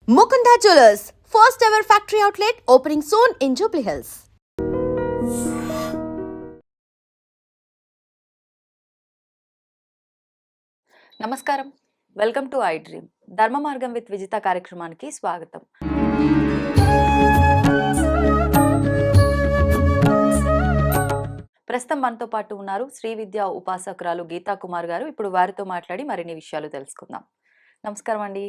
Mukunda Jewelers, first ever factory outlet opening soon in Jubilee Hills. నమస్కారం, welcome to I dream. ధర్మ మార్గం with Vijitha కార్యక్రమానికి స్వాగతం. ప్రస్తుతం మనతో పాటు ఉన్నారు శ్రీ విద్యా ఉపాసకురాలు గీతా కుమార్ గారు. ఇప్పుడు వారితో మాట్లాడి మరిన్ని విషయాలు తెలుసుకుందాం. నమస్కారం అండి.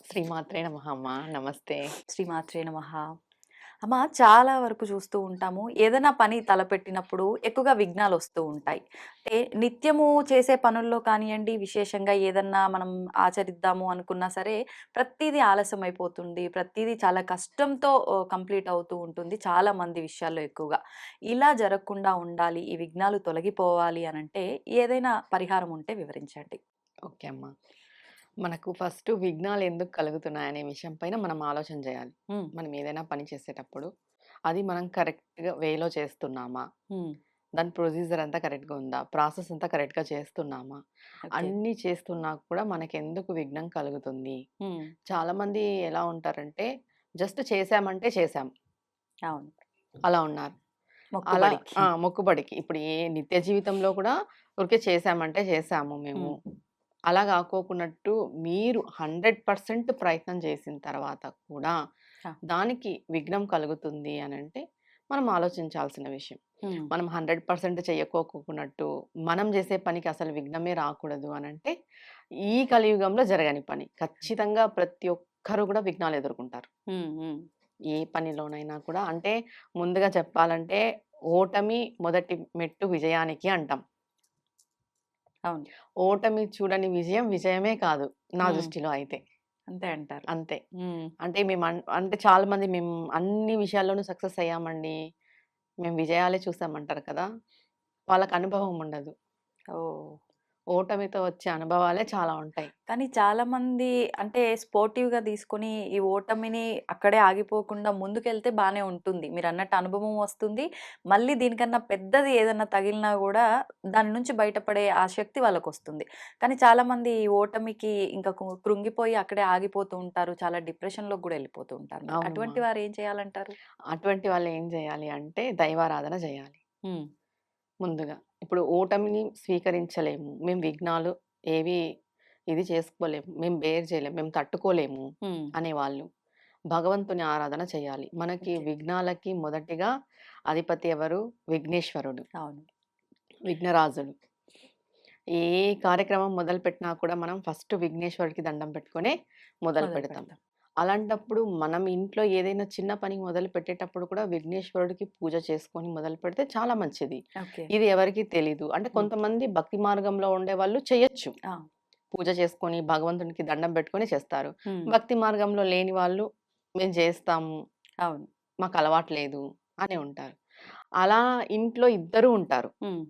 శ్రీమాత్రే నమః అమ్మ. నమస్తే. శ్రీమాత్రే నమః. అమ్మ, చాలా వరకు చూస్తూ ఉంటాము, ఏదైనా పని తలపెట్టినప్పుడు ఎక్కువగా విఘ్నాలు వస్తూ ఉంటాయి. అంటే నిత్యము చేసే పనుల్లో కానివ్వండి, విశేషంగా ఏదన్నా మనం ఆచరిద్దాము అనుకున్నా సరే ప్రతిదీ ఆలస్యం అయిపోతుంది, ప్రతిదీ చాలా కష్టంతో కంప్లీట్ అవుతూ ఉంటుంది చాలా మంది విషయాల్లో. ఎక్కువగా ఇలా జరగకుండా ఉండాలి, ఈ విఘ్నాలు తొలగిపోవాలి అనంటే ఏదైనా పరిహారం ఉంటే వివరించండి. ఓకే అమ్మ. మనకు ఫస్ట్ విఘ్నాలు ఎందుకు కలుగుతున్నాయనే విషయం పైన మనం ఆలోచన చేయాలి. మనం ఏదైనా పని చేసేటప్పుడు అది మనం కరెక్ట్‌గా వేలో చేస్తున్నామా? దాని ప్రొసీజర్ అంతా కరెక్ట్‌గా ఉందా? ప్రాసెస్ అంతా కరెక్ట్‌గా చేస్తున్నామా? అన్నీ చేస్తున్నా కూడా మనకెందుకు విఘ్నం కలుగుతుంది? చాలామంది ఎలా ఉంటారంటే జస్ట్ చేశామంటే చేశాం. అవును. అలా ఉన్నారు. అలా మొక్కుబడికి. మొక్కుబడికి. ఇప్పుడు ఏ నిత్య జీవితంలో కూడా ఊరికే చేశామంటే చేశాము మేము. అలా కాకోకున్నట్టు మీరు 100% ప్రయత్నం చేసిన తర్వాత కూడా ఆ. దానికి విఘ్నం కలుగుతుంది అనంటే మనం ఆలోచించాల్సిన విషయం. మనం 100% చెయ్యకోకున్నట్టు మనం చేసే పనికి అసలు విఘ్నమే రాకూడదు అనంటే ఈ కలియుగంలో జరగని పని. ఖచ్చితంగా ప్రతి ఒక్కరు కూడా విఘ్నాలు ఎదుర్కొంటారు. ఏ పనిలోనైనా కూడా. అంటే ముందుగా చెప్పాలంటే ఓటమి మొదటి మెట్టు విజయానికి అంటాం. అవును. ఓటమి చూడని విజయం విజయమే కాదు నా దృష్టిలో అయితే. అంతే అంటారు. అంతే. అంటే మేము అంటే చాలా మంది మేము అన్ని విషయాల్లోనూ సక్సెస్ అయ్యామండి, మేము విజయాలే చూసామంటారు కదా! వాళ్ళకి అనుభవం ఉండదు. ఓహ్! ఓటమితో వచ్చే అనుభవాలే చాలా ఉంటాయి. కానీ చాలామంది అంటే స్పోర్టివ్‌గా తీసుకొని ఈ ఓటమిని అక్కడే ఆగిపోకుండా ముందుకెళ్తే బానే ఉంటుంది. మీరన్నట్టు అనుభవం వస్తుంది. మళ్ళీ దీనికన్నా పెద్దది ఏదన్నా తగిలినా గూడా దాని నుంచి బయటపడే ఆ శక్తి వాళ్ళకొస్తుంది. కానీ చాలామంది ఈ ఓటమికి ఇంకా కృంగిపోయి అక్కడే ఆగిపోతూ ఉంటారు. చాలా డిప్రెషన్‌లోకి గూడా ఎళ్ళిపోతూ ఉంటారు. అవునమ్మా. అటువంటి వారు ఏం చేయాలంటారు? అటువంటి వాళ్ళు ఏం చేయాలి అంటే దైవారాధన చేయాలి హ్మ్. ముందుగా. ఇప్పుడు ఓటమిని స్వీకరించలేము. మేము విఘ్నాలు ఏవి ఇది చేసుకోలేము. మేము బేర్ చేయలేము. మేము తట్టుకోలేము హ్మ్. అనేవాళ్ళు భగవంతుని ఆరాధన చేయాలి. మనకి ఓకే. విఘ్నాలకి మొదటిగా అధిపతి ఎవరు? విఘ్నేశ్వరుడు. అవును. విఘ్నరాజుడు. ఏ కార్యక్రమం మొదలుపెట్టినా కూడా మనం ఫస్ట్ విఘ్నేశ్వరుడికి దండం పెట్టుకొనే మొదలు మొదలు పెడతాం. పెడతాం. అలాంటప్పుడు మనం ఇంట్లో ఏదైనా చిన్న పని మొదలు పెట్టేటప్పుడు కూడా విఘ్నేశ్వరుడికి పూజ చేసుకొని మొదలు పెడితే చాలా మంచిది. ఓకే. ఇది ఎవరికీ తెలీదు. అంటే కొంతమంది భక్తి మార్గంలో ఉండేవాళ్ళు చేయొచ్చు. ఆ! పూజ చేసుకొని భగవంతునికి దండం పెట్టుకొని చేస్తారు. హ్మ్. భక్తి మార్గంలో లేని వాళ్ళు మేము చేస్తాము, అవును. మాకు అలవాటు లేదు అని ఉంటారు. అలా ఇంట్లో ఇద్దరు ఉంటారు. హ్మ్.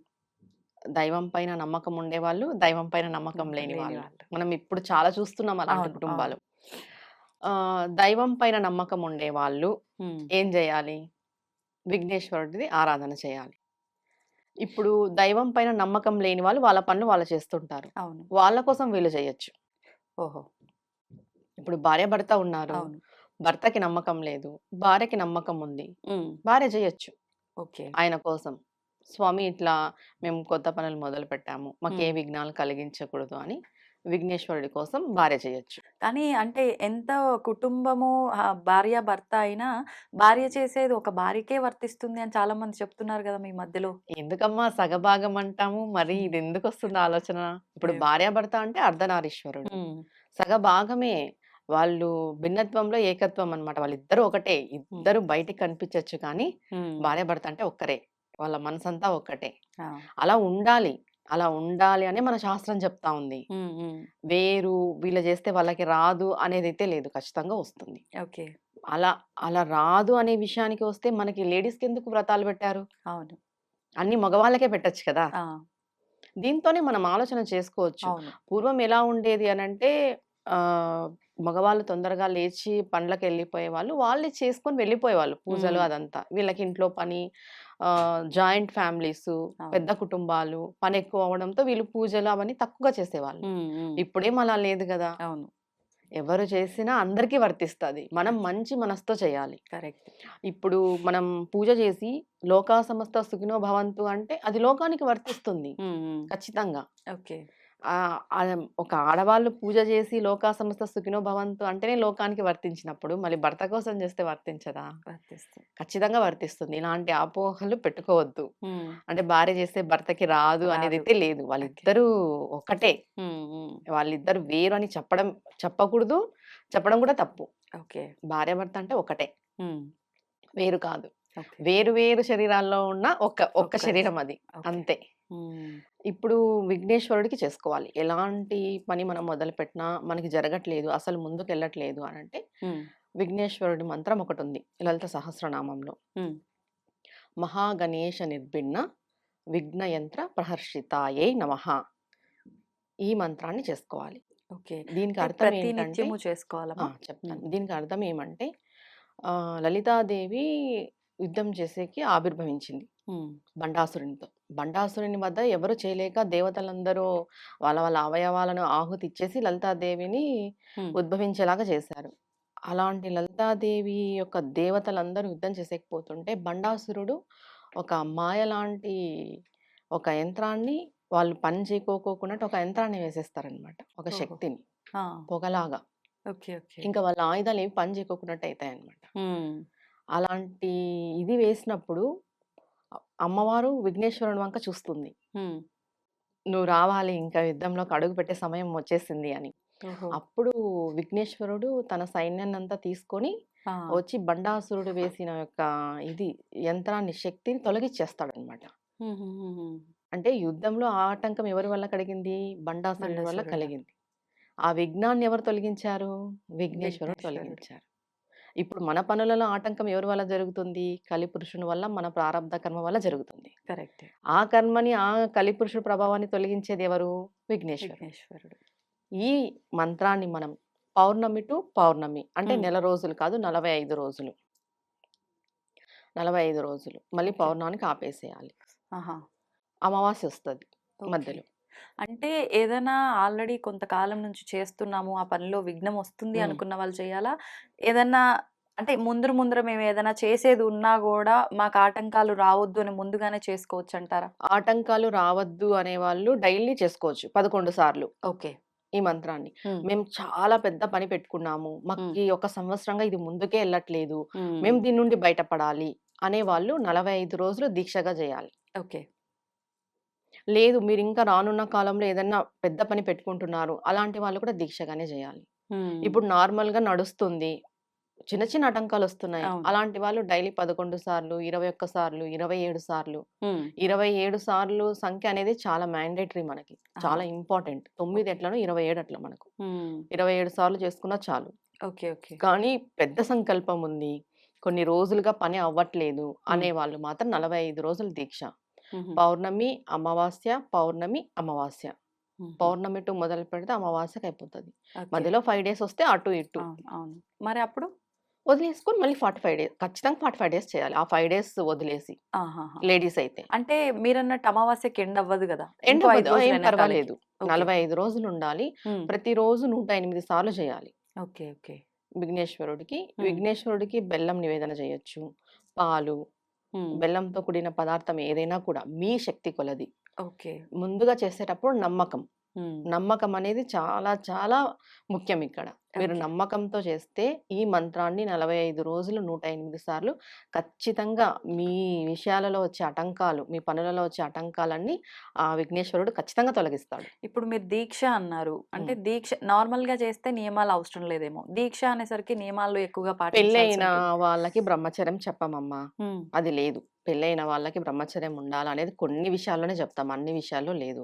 దైవం పైన నమ్మకం ఉండేవాళ్ళు, దైవం పైన నమ్మకం నమ్మకం లేని లేని వాళ్ళు. వాళ్ళు. మనం ఇప్పుడు చాలా చూస్తున్నాం అలాంటి అవును. కుటుంబాలు. అవును. దైవం పైన నమ్మకం ఉండేవాళ్ళు హ్మ్. ఏం జేయాలి? విఘ్నేశ్వరుడిది ఆరాధన చేయాలి. ఇప్పుడు దైవం పైన నమ్మకం లేని వాళ్ళు వాళ్ళ పనులు వాళ్ళు చేస్తుంటారు. అవును. వాళ్ళ కోసం వీళ్ళు చేయొచ్చు. ఓహో! ఇప్పుడు భార్యాభర్త ఉన్నారు. అవును. భర్తకి నమ్మకం లేదు. భార్యకి నమ్మకం ఉంది. హ్మ్. భార్య చేయొచ్చు ఓకే. ఆయన కోసం. స్వామి ఇట్లా మేము కొత్త పనులు మొదలుపెట్టాము. మాకే హ్మ్. విఘ్నాలు కలిగించకూడదు అని విఘ్నేశ్వరుడి కోసం భార్య చేయొచ్చు. కానీ అంటే ఎంత కుటుంబము భార్య, భర్త అయినా భార్య చేసేది ఒక భార్యకే వర్తిస్తుంది అని చాలామంది చెప్తున్నారు గదా! మీ మధ్యలో. ఎందుకమ్మా సగభాగం అంటాము. మరి హ్మ్. ఇదెందుకొస్తుంది ఆలోచన? ఇప్పుడు ఏం భార్యాభర్త అంటే అర్ధనారీశ్వరుడు. హ్మ్. సగభాగమే. వాళ్ళు భిన్నత్వంలో ఏకత్వం అన్నమాట. వాళ్ళిద్దరూ ఒకటే. హ్మ్. ఇద్దరు బయటికి కనిపించొచ్చు కానీ హ్మ్. భార్యాభర్త అంటే ఒక్కరే. వాళ్ళ మనసంతా ఒక్కటే. ఆ! అలా ఉండాలి. అలా ఉండాలి అనే మన శాస్త్రం చెప్తా ఉంది. హ్మ్. హ్మ్. వేరు వీళ్ళు చేస్తే వాళ్ళకి రాదు అనేదైతే లేదు. ఖచ్చితంగా వస్తుంది. ఓకే. అలా అలా రాదు అనే విషయానికి వస్తే మనకి లేడీస్‌కెందుకు వ్రతాలు పెట్టారు? అవును. అన్నీ మగవాళ్ళకే పెట్టొచ్చు కదా! ఆ! దీంతోనే మనం ఆలోచన చేసుకోవచ్చు. అవును. పూర్వం ఎలా ఉండేది అనంటే ఆహ్, మగవాళ్ళు తొందరగా లేచి పనులకెళ్ళిపోయేవాళ్ళు. వాళ్ళే చేసుకొని వెళ్ళిపోయేవాళ్ళు పూజలు హ్మ్. అదంతా. వీళ్ళకి ఇంట్లో పని జాయింట్ ఫ్యామిలీసు, అవును. పెద్ద కుటుంబాలు, పనెక్కువ అవ్వడంతో వీళ్ళు పూజలు అవన్నీ తక్కువగా చేసేవాళ్ళు. హ్మ్. హ్మ్. ఇప్పుడేం అలా లేదు గదా! అవును. ఎవరు చేసినా అందరికీ వర్తిస్తది. మనం మంచి మనసుతో చేయాలి. కరెక్ట్. ఇప్పుడు మనం పూజ చేసి లోకా సమస్త సుఖినో భవంతు అంటే అది లోకానికి వర్తిస్తుంది ఖచ్చితంగా. ఓకే. ఒక ఆడవాళ్ళు పూజ చేసి లోకా సమస్త సుఖినో భవంతు అంటేనే లోకానికి వర్తించినప్పుడు మళ్ళీ భర్త కోసం చేస్తే వర్తించదా? వర్తిస్తుంది. ఖచ్చితంగా వర్తిస్తుంది. ఇలాంటి అపోహలు పెట్టుకోవద్దు. అంటే భార్య చేస్తే భర్తకి రాదు అనేదైతే లేదు. వాళ్ళిద్దరూ ఒకటే. వాళ్ళిద్దరు వేరు అని చెప్పకూడదు. చెప్పడం కూడా తప్పు. ఓకే. భార్యాభర్త అంటే ఒకటే. వేరు కాదు. ఓకే. వేరు వేరు శరీరాల్లో ఉన్న ఒక్క ఒక్క శరీరం అది. ఓకే. అంతే. ఇప్పుడు విఘ్నేశ్వరుడికి చేసుకోవాలి. ఎలాంటి పని మనం మొదలుపెట్టినా మనకి జరగట్లేదు, అసలు ముందుకెళ్ళట్లేదు అనంటే విఘ్నేశ్వరుడి మంత్రం ఒకటుంది లలిత సహస్రనామంలో. మహాగణేశ నిర్భిన్న విఘ్నయంత్ర ప్రహర్షితాయే నమః. ఈ మంత్రాన్ని చేసుకోవాలి. ఓకే. దీనికి అంటే అర్థం ప్రతి ఏంటంటే నిత్యము చేసుకోవాలమ్మా? చెప్తాను. దీనికి అర్థం ఏమంటే లలితాదేవి యుద్ధం చేసేకి ఆవిర్భవించింది బండాసురునితో. బండాసురుని వద్ద ఎవరు చేయలేక దేవతలందరూ వాళ్ళ వాళ్ళ అవయవాలను ఆహుతి ఇచ్చేసి లలితాదేవిని ఉద్భవించేలాగా చేశారు. అలాంటి లలితాదేవి యొక్క దేవతలందరూ యుద్ధం చేసేకపోతుంటే బండాసురుడు ఒక మాయ లాంటి ఒక యంత్రాన్ని వాళ్ళు పని చేయకోకున్నట్టు ఒక యంత్రాన్ని వేసేస్తారనమాట. ఒక ఓహో. శక్తిని ఆ, పొగలాగా. ఓకే. ఓకే. ఇంకా వాళ్ళ ఆయుధాలు ఏవి పని చేయకోకున్నట్టు అవుతాయన్నమాట. అలాంటి ఇది వేసినప్పుడు అమ్మవారు విఘ్నేశ్వరుని వంక చూస్తుంది. నువ్వు రావాలి, ఇంకా యుద్ధంలోకి అడుగు పెట్టే సమయం వచ్చేసింది అని. ఓహో. అప్పుడు విఘ్నేశ్వరుడు తన సైన్యాన్ని అంతా తీసుకొని ఆ, వచ్చి బండాసురుడు వేసిన యొక్క ఇది యంత్రాన్ని శక్తిని తొలగించేస్తాడనమాట. అంటే యుద్ధంలో ఆ ఆటంకం ఎవరి వల్ల కలిగింది? బండాసురుడి వల్ల బండాసురుడు. కలిగింది. ఆ విఘ్నాన్ని ఎవరు తొలగించారు? విఘ్నేశ్వరుడు విఘ్నేశ్వరుడు. తొలగించారు. ఇప్పుడు మన పనులలో ఆటంకం ఎవరి వల్ల జరుగుతుంది? కలిపురుషుని వల్ల, మన ప్రారబ్ధ కర్మ వల్ల జరుగుతుంది. కరెక్ట్. ఆ కర్మని, ఆ కలిపురుషుడి ప్రభావాన్ని తొలగించేది ఎవరు? విఘ్నేశ్వరుడు. విఘ్నేశ్వరుడు. ఈ మంత్రాన్ని మనం పౌర్ణమి టు పౌర్ణమి అంటే నెల రోజులు కాదు, 45 రోజులు. 45 రోజులు. మళ్ళీ ఓకే. పౌర్ణానికి ఆపేసేయాలి. ఆహా. అమావాస్య వస్తది ఓకే. మధ్యలో. అంటే ఏదైనా ఆల్రెడీ కొంతకాలం నుంచి చేస్తున్నాము, ఆ పనిలో విఘ్నం వస్తుంది హ్మ్. అనుకున్న వాళ్ళు చేయాలా? ఏదన్నా అంటే ముందర మేము ఏదైనా చేసేది ఉన్నా గూడా మాకు ఆటంకాలు రావద్దు అని ముందుగానే చేసుకోవచ్చంటారా? ఆటంకాలు రావద్దు అనేవాళ్ళు డైలీ చేసుకోవచ్చు 11 సార్లు ఓకే. ఈ మంత్రాన్ని. మేము చాలా పెద్ద పని పెట్టుకున్నాము. మాకు ఈ ఒక సంవత్సరంగా ఇది ముందుకే ఎళ్ళట్లేదు. మేము దీని నుండి బయటపడాలి అనేవాళ్ళు 45 రోజులు దీక్షగా చేయాలి. ఓకే. లేదు మీరింకా రానున్న కాలంలో ఏదన్నా పెద్ద పని పెట్టుకుంటున్నారు, అలాంటి వాళ్ళు కూడా దీక్షగానే చేయాలి. ఇప్పుడు నార్మల్‌గా నడుస్తుంది. చిన్న చిన్న ఆటంకాలొస్తున్నాయి. అవును. అలాంటి వాళ్ళు డైలీ 11 సార్లు, 21 సార్లు, 27 సార్లు. 27 సార్లు సంఖ్య అనేది చాలా మ్యాండేటరీ మనకి. చాలా ఇంపార్టెంట్. 9 ఎట్లనో 27 అట్లా మనకు. 27 సార్లు చేసుకున్నా చాలు. ఓకే. ఓకే. కానీ పెద్ద సంకల్పం ఉంది, కొన్ని రోజులుగా పని అవ్వట్లేదు అనేవాళ్ళు మాత్రం 45 రోజులు దీక్ష. పౌర్ణమి, అమావాస్య, పౌర్ణమి, అమావాస్య. పౌర్ణమి టు మొదలు పెడితే అమావాస్యకి అయిపోతది. ఓకే. మధ్యలో 5 డేస్ వస్తే అటు ఇటు అవును. మరి అప్పుడు? వదిలేసుకొని మళ్ళీ 45 డేస్ ఖచ్చితంగా 45 డేస్ చేయాలి. ఆ 5 డేస్ వదిలేసి ఆహాహా. లేడీస్ అయితే. అంటే మీరన్నట్టు అమావాస్యకి ఎండ్ అవ్వదు గదా! ఎండ్ ఇంకో 5 అవ్వదు. రోజులు ఏం వెనకాలకి. పర్వాలేదు. ఓకే. 45 రోజులు ఉండాలి. ప్రతిరోజు 108 సార్లు చేయాలి. ఓకే. ఓకే. విఘ్నేశ్వరుడికి. విఘ్నేశ్వరుడికి బెల్లం నివేదన చేయొచ్చు. పాలు, బెల్లంతో కూడిన పదార్థం ఏదైనా కూడా మీ శక్తి కొలది. ఓకే. ముందుగా చేసేటప్పుడు నమ్మకం. నమ్మకం అనేది చాలా చాలా ముఖ్యం ఇక్కడ. మీరు ఓకే. నమ్మకంతో చేస్తే ఈ మంత్రాన్ని 45 రోజులు 108 సార్లు ఖచ్చితంగా మీ విషయాలలో వచ్చే ఆటంకాలు, మీ పనులలో వచ్చే ఆటంకాలన్నీ ఆ విఘ్నేశ్వరుడు ఖచ్చితంగా తొలగిస్తాడు. ఇప్పుడు మీరు దీక్ష అన్నారు. అంటే దీక్ష నార్మల్‌గా చేస్తే నియమాలు అవసరం లేదేమో. దీక్ష అనేసరికి నియమాలు ఎక్కువగా పాటించాల్సి పెళ్ళైన ఉంటుంది. వాళ్ళకి బ్రహ్మచర్యం చెప్పమమ్మా. హ్మ్. అది లేదు. పెళ్ళైన వాళ్ళకి బ్రహ్మచర్యం ఉండాలనేది కొన్ని విషయాల్లోనే చెప్తాం. అన్ని విషయాల్లో లేదు.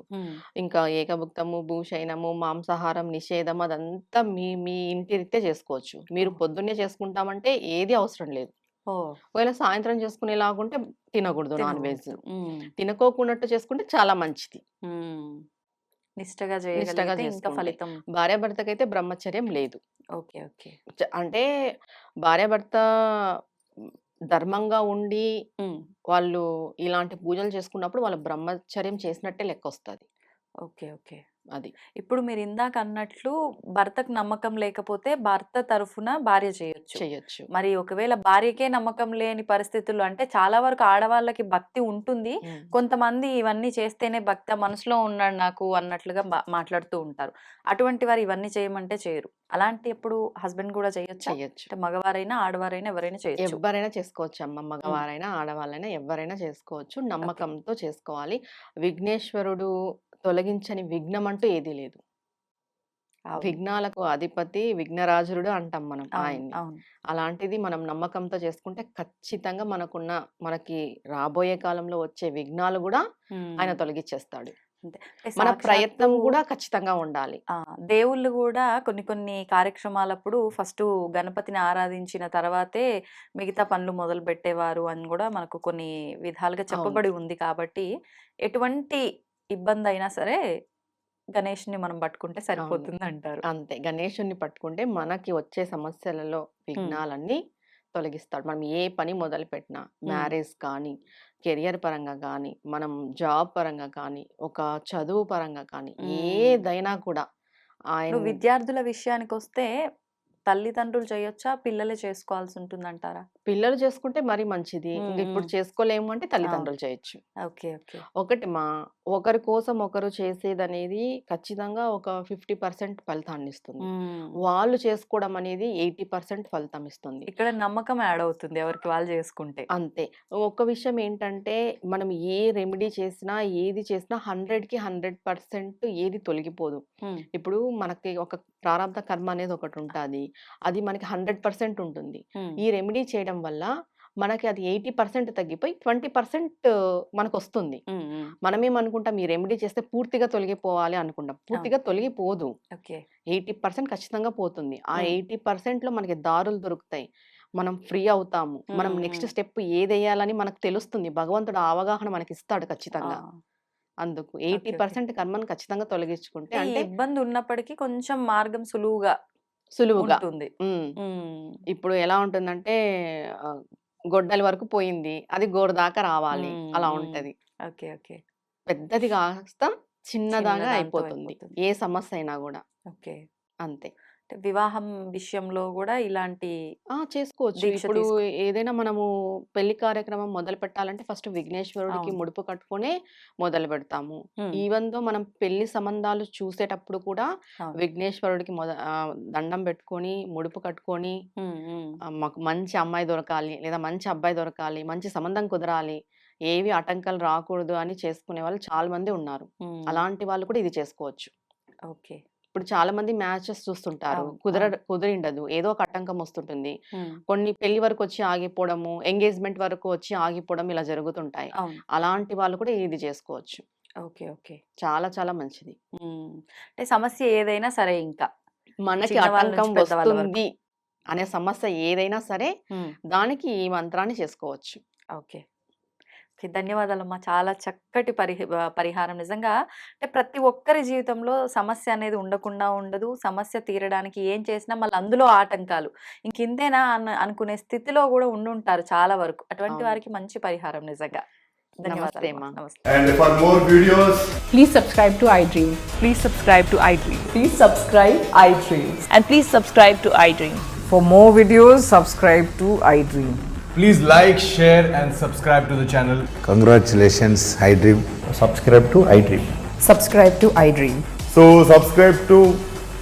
ఇంకా ఏకభుక్తము, భూషయనము, మాంసాహారం నిషేధం అదంతా మీ మీ ఇంటి రీత్యా చేసుకోవచ్చు. మీరు పొద్దున్నే చేసుకుంటామంటే ఏది అవసరం లేదు. ఓహ్! ఒకవేళ సాయంత్రం చేసుకునేలాగుంటే తినకూడదు నాన్ వెజ్. తినకూడదు. తినకోకున్నట్టు చేసుకుంటే చాలా మంచిది. నిష్టగా నిష్టగా చేయగలిగితే ఇంకా చేసుకుంటే. ఫలితం. భార్యాభర్తకైతే బ్రహ్మచర్యం లేదు. ఓకే. ఓకే. అంటే భార్యాభర్త ధర్మంగా ఉండి వాళ్ళు ఇలాంటి పూజలు చేసుకున్నప్పుడు వాళ్ళు బ్రహ్మచర్యం చేసినట్టే లెక్కొస్తది. ఓకే. ఓకే. అది. ఇప్పుడు మీరు ఇందాక అన్నట్లు భర్తకు నమ్మకం లేకపోతే భర్త తరఫున భార్య చేయొచ్చు. చెయ్యొచ్చు. మరి ఒకవేళ భార్యకే నమ్మకం లేని పరిస్థితుల్లో అంటే చాలా వరకు ఆడవాళ్ళకి భక్తి ఉంటుంది. హ్మ్. కొంతమంది ఇవన్నీ చేస్తేనే భక్తి మనసులో ఉన్నాడు నాకు అన్నట్లుగా మాట్లాడుతూ ఉంటారు. అటువంటి వారు ఇవన్నీ చేయమంటే చేయరు. అలాంటప్పుడు హస్బెండ్ కూడా చేయొచ్చా? చెయ్యొచ్చు. అంటే మగవారైనా, ఆడవారైనా ఎవరైనా చేయొచ్చు. ఎవ్వరైనా చేసుకోవచ్చమ్మ. మగవారైనా, ఆడవాళ్ళైనా ఎవ్వరైనా చేసుకోవచ్చు. నమ్మకంతో చేసుకోవాలి. విఘ్నేశ్వరుడు తొలగించని విఘ్నం అంటూ ఏదీ లేదు. అవును. విఘ్నాలకు అధిపతి విఘ్నరాజుడు అంటాం మనం అవును. ఆయన్ని. అవును. అలాంటిది మనం నమ్మకంతో చేసుకుంటే ఖచ్చితంగా రాబోయే కాలంలో వచ్చే విఘ్నాలు గూడా ఆయన హ్మ్. తొలగిచ్చేస్తాడు. అంతే. అంటే మన ప్రయత్నం సాక్షాత్తు గూడా ఖచ్చితంగా ఉండాలి. దేవుళ్ళు గూడా కొన్ని కొన్ని కార్యక్రమాలప్పుడు ఫస్టు గణపతిని ఆరాధించిన తర్వాతే మిగతా పనులు మొదలుపెట్టేవారు అని గూడా మనకు కొన్ని విధాలుగా అవును. చెప్పబడి ఉంది కాబట్టి, ఎటువంటి ఇబ్బందయినా సరే గణేష్‌ని మనం పట్టుకుంటే అవును. సరిపోతుందంటారు. అంతే. గణేశుడిని పట్టుకుంటే మనకి వచ్చే సమస్యలలో హ్మ్. విఘ్నాలన్నీ తొలగిస్తాడు. మనం ఏ పని మొదలుపెట్టినా హ్మ్. మ్యారేజ్ కానీ, కెరియర్ పరంగా కానీ, మనం జాబ్ పరంగా కానీ, ఒక చదువు పరంగా కానీ హ్మ్. ఏదైనా కూడా ఇప్పుడు ఆయన విద్యార్థుల విషయానికొస్తే తల్లిదండ్రులు చేయొచ్చా? పిల్లలే చేసుకోవాల్సుంటుందంటారా? పిల్లలు చేసుకుంటే మరీ మంచిది. హ్మ్. ఇప్పుడు హ్మ్. చేసుకోలేము అంటే అవును. తల్లిదండ్రులు చేయొచ్చు. ఓకే. ఓకే. ఒకటి ఒకరి కోసం ఒకరు చేసేదనేది ఖచ్చితంగా ఒక 50% ఫలితాన్నిస్తుంది. హ్మ్. వాళ్ళు చేసుకోవడం అనేది 80% ఫలితం ఇస్తుంది. ఇక్కడ నమ్మకం యాడ్ అవుతుంది ఎవరికి వాళ్ళు చేసుకుంటే. అంతే. ఒక్క విషయం ఏంటంటే, మనం ఏ రెమెడీ చేసినా, ఏది చేసినా 100కి 100% ఏది తొలగిపోదు. హ్మ్. ఇప్పుడు మనకి ఒక ప్రారంధ కర్మ అనేది ఒకటుంటాది. అది మనకి 100% ఉంటుంది. హ్మ్. ఈ రెమెడీ చేయడం వల్ల మనకి అది 80% తగ్గిపోయి 20% మనకొస్తుంది. హ్మ్. హ్మ్. మనమేమనుకుంటాం ఈ రెమెడీ చేస్తే పూర్తిగా తొలగిపోవాలి అనుకుంటాం. అవును. పూర్తిగా తొలగిపోదు. ఓకే. 80% ఖచ్చితంగా పోతుంది. ఆ హ్మ్. 80%లో మనకి దారులు దొరుకుతాయి. మనం ఫ్రీ అవుతాము. మనం హ్మ్. నెక్స్ట్ హ్మ్. స్టెప్ ఏదెయ్యాలని మనకు తెలుస్తుంది. భగవంతుడు ఆ అవగాహన మనకిస్తాడు ఆ! ఖచ్చితంగా. అందుకు ఓకే. ఓకే. 80% కర్మను ఖచ్చితంగా తొలగించుకుంటే అంటే ఈ అంటే ఇబ్బంది ఉన్నప్పటికీ కొంచెం మార్గం సులువుగా సులువుగా. ఉంటుంది. హ్మ్. హ్మ్. ఇప్పుడు ఎలా ఉంటుందంటే ఆహ్, గొడ్డలి వరకు పోయింది. అది గోరు దాకా రావాలి. హ్మ్. అలా హ్మ్. ఉంటది. ఓకే. ఓకే. పెద్దది కాస్త చిన్నదాగా చిన్నదాంతో అయిపోతుంది. అయిపోతుంది. ఏ సమస్య అయినా గూడా. ఓకే. అంతే. అంటే వివాహం విషయంలో గూడా ఇలాంటి చేసుకోవచ్చు. దీక్ష ఇప్పుడు తీసుకు ఏదైనా మనము పెళ్లి కార్యక్రమం మొదలుపెట్టాలంటే ఫస్ట్ విఘ్నేశ్వరుడికి అవును. ముడుపు కట్టుకొనే మొదలుపెడతాము. హ్మ్. ఈవెన్ దో మనం పెళ్లి సంబంధాలు చూసేటప్పుడు కూడా అవును. విఘ్నేశ్వరుడికి దండం పెట్టుకొని, ముడుపు కట్టుకొని హ్మ్. హ్మ్. మాకు మంచి అమ్మాయి దొరకాలి, లేదా మంచి అబ్బాయి దొరకాలి, మంచి సంబంధం కుదరాలి, ఏవి ఆటంకాలు రాకూడదు అని చేసుకునే వాళ్ళు చాలా మంది ఉన్నారు. హ్మ్. అలాంటి వాళ్ళు కూడా ఇది చేసుకోవచ్చు. ఓకే. ఇప్పుడు చాలా మంది మ్యాచెస్ చూస్తుంటారు. అవును. అవును. కుదిరిండదు. ఏదో ఒక ఆటంకం వస్తుంటుంది. హ్మ్. కొన్ని పెళ్లి వరకొచ్చి ఆగిపోవడము, ఎంగేజ్‌మెంట్ వరకు వచ్చి ఆగిపోవడం ఇలా జరుగుతుంటాయి. అవును. అలాంటి వాళ్ళు కూడా ఇది చేసుకోవచ్చు. ఓకే. ఓకే. చాలా చాలా మంచిది. హ్మ్. అంటే సమస్య ఏదైనా సరే ఇంకా. మనకి చిన్నవాళ్ళ ఆటంకం నుంచి పెద్దవాళ్ళ వరకు. వస్తుంది అనే సమస్య ఏదైనా సరే హ్మ్. దానికి ఈ మంత్రాన్ని చేసుకోవచ్చు. ఓకే. ఓకే. ధన్యవాదాలమ్మా. చాలా చక్కటి పరిహారం నిజంగా అంటే ప్రతి ఒక్కరి జీవితంలో సమస్య అనేది ఉండకుండా ఉండదు. సమస్య తీరడానికి ఏం చేసినా మళ్ళీ అందులో ఆటంకాలు. ఇంకింతేనా అనుకునే స్థితిలో గూడా ఉండుంటారు చాలా వరకు. అటువంటి అవును. వారికి మంచి పరిహారం నిజంగా. నమస్తే ధన్యవాదాలమ్మా. అమ్మా. నమస్తే. And for more videos, Please subscribe to iDream. Please subscribe to iDream. Please subscribe iDream. And please subscribe to iDream. For more videos, subscribe to iDream. please like, share, and subscribe to the channel. Congratulations, iDream. subscribe to iDream. Subscribe to iDream. So subscribe to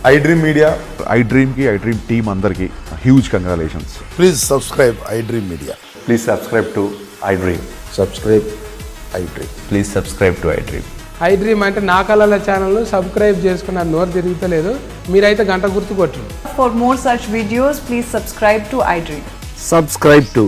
iDream Media. iDream ki iDream team అందరికి huge congratulations. Please subscribe iDream Media. Please subscribe to iDream. Subscribe iDream. Please subscribe to iDream. iDream అంటే నా కళల ఛానల్ను subscribe చేసుకున్న నోరు తిరుగుతలేదు. మీరైతే గంట గుర్తు కొట్టండి. For more such videos, please subscribe to iDream. Subscribe to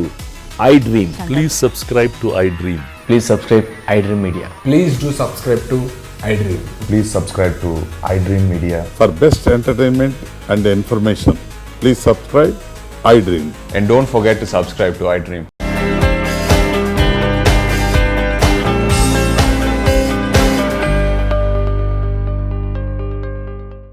iDream. Please subscribe to iDream. Please subscribe iDream Media. Please do subscribe to iDream. Please subscribe to iDream Media. For best entertainment and information, please subscribe iDream. And don't forget to subscribe to iDream.